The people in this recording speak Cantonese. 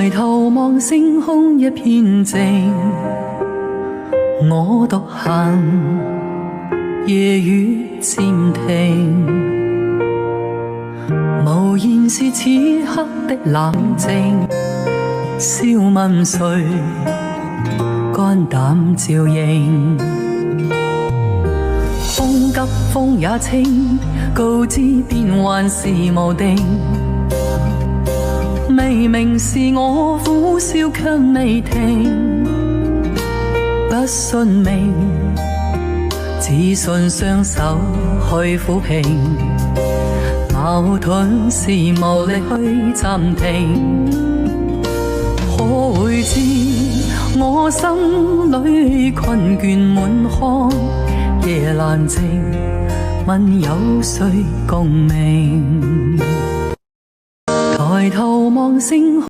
抬頭望星空一片靜，我獨行，夜雨漸停，無言是此刻的冷靜。笑問誰，肝膽照應。風急風也清，告知變幻是無定。明明是我苦笑卻未停，不信命，只信雙手去撫平。矛盾是無力去暫停，可會知我心裏困倦滿腔，夜闌靜，問有誰共鳴？抬頭望星空。